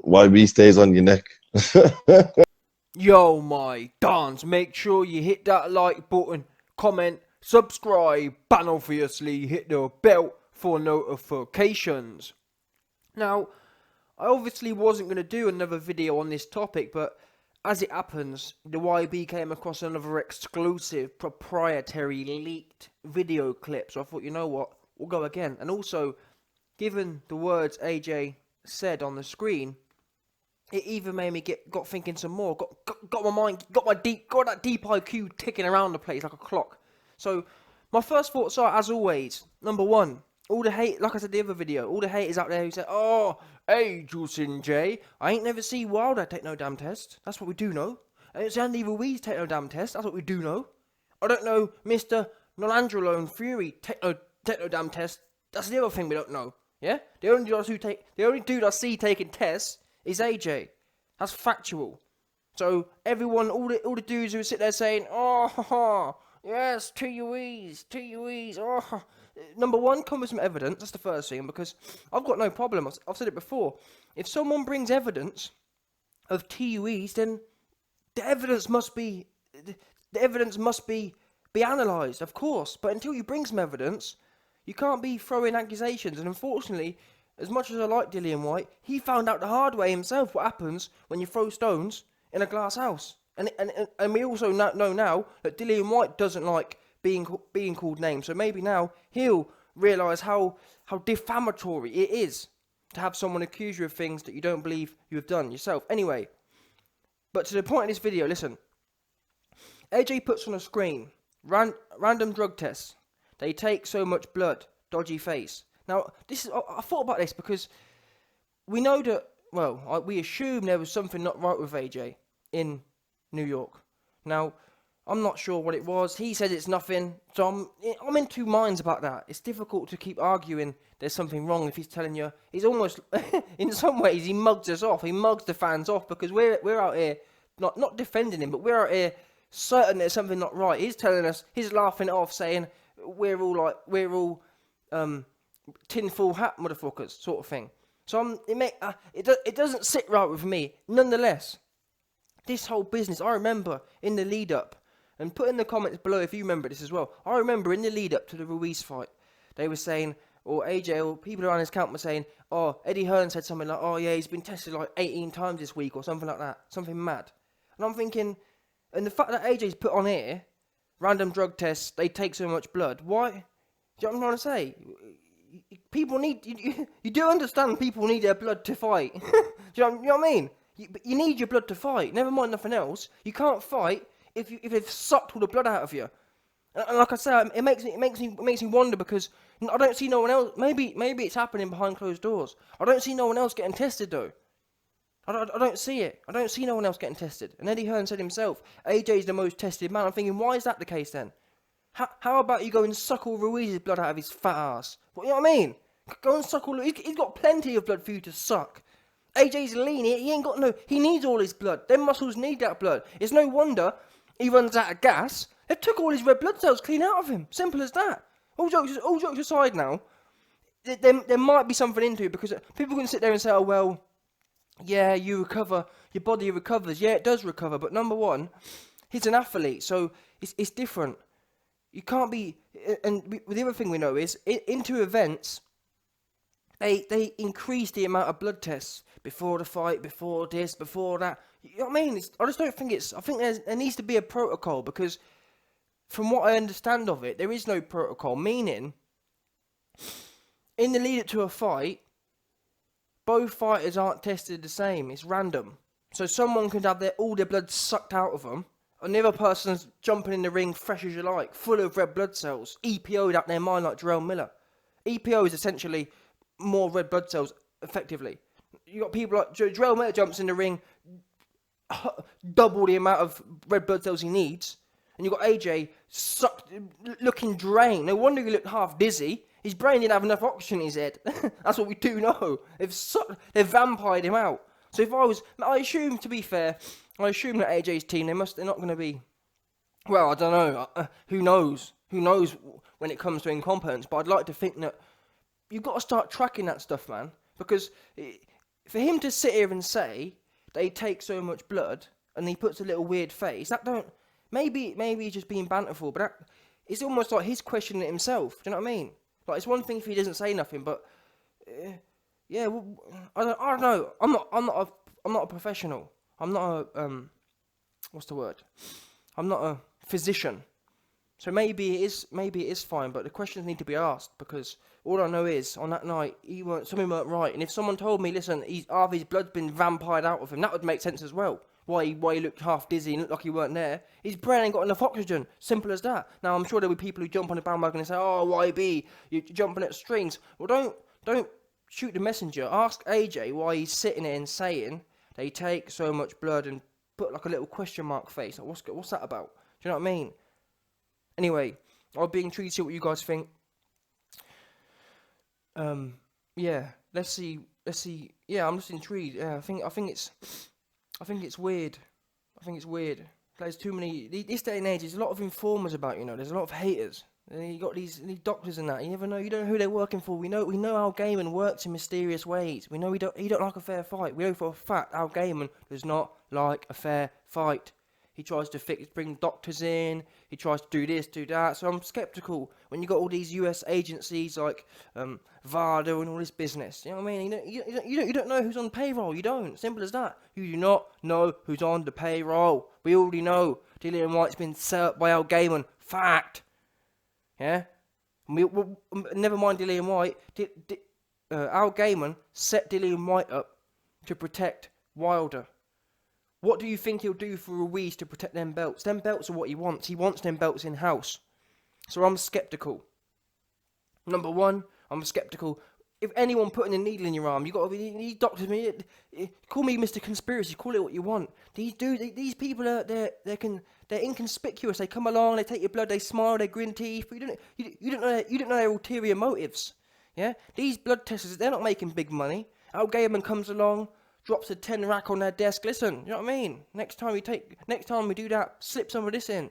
YB stays on your neck. Yo, my dons, make sure you hit that like button, comment, subscribe, and obviously hit the bell for notifications. Now, I obviously wasn't going to do another video on this topic, but as it happens, the YB came across another exclusive, proprietary, leaked video clip, so I thought, you know what, we'll go again. And also, given the words AJ said on the screen, it even made me got thinking some more. Got my mind, got that deep IQ ticking around the place like a clock. So my first thoughts are, as always, number one, all the hate, like I said the other video, all the haters out there who say, "Oh, hey, Juicing J, I ain't never see Wilder take no damn test." That's what we do know. And it's Andy Ruiz take no damn test. That's what we do know. I don't know, Mister Nolangelo and Fury take no damn test. That's the other thing we don't know. Yeah, the only dude I see taking tests is AJ. That's factual. So everyone, all the dudes who sit there saying, "Oh, yes, TUEs, oh." Number one, come with some evidence. That's the first thing, because I've got no problem. I've said it before. If someone brings evidence of TUEs, then the evidence must be analysed, of course. But until you bring some evidence, you can't be throwing accusations. And unfortunately, as much as I like Dillian White, he found out the hard way himself what happens when you throw stones in a glass house. And we also know now that Dillian White doesn't like being called names. So maybe now he'll realise how defamatory it is to have someone accuse you of things that you don't believe you have done yourself. Anyway, but to the point of this video, listen. AJ puts on a screen random drug tests. They take so much blood, dodgy face. Now, I thought about this because we know that, we assume there was something not right with AJ in New York. Now, I'm not sure what it was. He said it's nothing, so I'm in two minds about that. It's difficult to keep arguing there's something wrong if he's telling you. He's almost, in some ways, he mugs us off. He mugs the fans off because we're out here, not defending him, but we're out here certain there's something not right. He's telling us, he's laughing it off, saying we're all tinfoil hat motherfuckers, sort of thing. So it doesn't sit right with me. Nonetheless, this whole business, I remember in the lead up, and put in the comments below if you remember this as well. I remember in the lead up to the Ruiz fight, they were saying, or AJ, or people around his camp were saying, "Oh, Eddie Hearn said something like, oh yeah, he's been tested like 18 times this week," or something like that, something mad. And I'm thinking, and the fact that AJ's put on here, random drug tests, they take so much blood, why? Do you know what I'm trying to say? People need, you do understand people need their blood to fight. Do you know what I mean? You need your blood to fight, never mind nothing else. You can't fight if they've sucked all the blood out of you. And like I said, it makes me wonder, because I don't see no one else. Maybe it's happening behind closed doors. I don't see no one else getting tested though. I don't see it. I don't see no one else getting tested. And Eddie Hearn said himself, AJ's the most tested man. I'm thinking, why is that the case then? How about you go and suck all Ruiz's blood out of his fat ass? You know what I mean? Go and suck all. He's got plenty of blood for you to suck. AJ's lean. He ain't got no. He needs all his blood. Them muscles need that blood. It's no wonder he runs out of gas. They took all his red blood cells clean out of him. Simple as that. All jokes aside now, there might be something into it, because people can sit there and say, "Oh well, yeah, you recover. Your body recovers. Yeah, it does recover. But number one, he's an athlete, so it's different. You can't be." And the other thing we know is, into events, they increase the amount of blood tests before the fight, before this, before that. You know what I mean? I just don't think I think there needs to be a protocol, because from what I understand of it, there is no protocol. Meaning, in the lead up to a fight, both fighters aren't tested the same. It's random. So someone could have all their blood sucked out of them, and the other person's jumping in the ring fresh as you like, full of red blood cells, EPO'd out their mind like Jarrell Miller. EPO is essentially more red blood cells, effectively. You got people like Jarrell Miller jumps in the ring, double the amount of red blood cells he needs, and you got AJ sucked, looking drained. No wonder he looked half dizzy. His brain didn't have enough oxygen in his head. That's what we do know. They've vampired him out. So I assume, to be fair, I assume that AJ's team, they're not going to be, well, I don't know. Who knows? Who knows when it comes to incompetence? But I'd like to think that you've got to start tracking that stuff, man. Because for him to sit here and say they take so much blood, and he puts a little weird face, that don't, maybe he's just being banterful, but that, it's almost like he's questioning it himself. Do you know what I mean? Like, it's one thing if he doesn't say nothing, but yeah, well, I don't know. I'm not a professional. I'm not a what's the word? I'm not a physician. So maybe it is fine, but the questions need to be asked, because all I know is on that night something weren't right. And if someone told me, listen, half his blood's been vampired out of him, that would make sense as well. Why he looked half dizzy and looked like he weren't there. His brain ain't got enough oxygen. Simple as that. Now I'm sure there'll be people who jump on the bandwagon and say, "Oh, YB, you're jumping at strings." Well, don't shoot the messenger. Ask AJ why he's sitting there and saying they take so much blood, and put like a little question mark face. Like, what's that about? Do you know what I mean? Anyway, I'll be intrigued to see what you guys think. Yeah, let's see. Yeah, I'm just intrigued. Yeah, I think it's weird. There's too many. This day and age, there's a lot of informers about. There's a lot of haters. You got these doctors and that. You never know. You don't know who they're working for. We know Al Gaiman works in mysterious ways. We know he don't like a fair fight. We know for a fact Al Gaiman does not like a fair fight. He tries to bring doctors in. He tries to do this, do that. So I'm skeptical when you got all these US agencies like VADA and all this business. You know what I mean? You don't know who's on payroll. You don't. Simple as that. You do not know who's on the payroll. We already know Dillian Whyte's been set up by Al Gaiman. Fact. Yeah. Never mind Dillian Whyte. Al Gaiman set Dillian Whyte up to protect Wilder. What do you think he'll do for Ruiz to protect them belts? Them belts are what he wants. He wants them belts in-house. So I'm skeptical. Number one, I'm skeptical. If anyone putting a needle in your arm, these doctors, call me Mr. Conspiracy, call it what you want. These people they're inconspicuous. They come along, they take your blood, they smile, they grin teeth. But you don't know their ulterior motives. Yeah, these blood testers, they're not making big money. Al Gaiman comes along, drops a 10 rack on their desk. Listen, you know what I mean? Next time we do that, slip some of this in.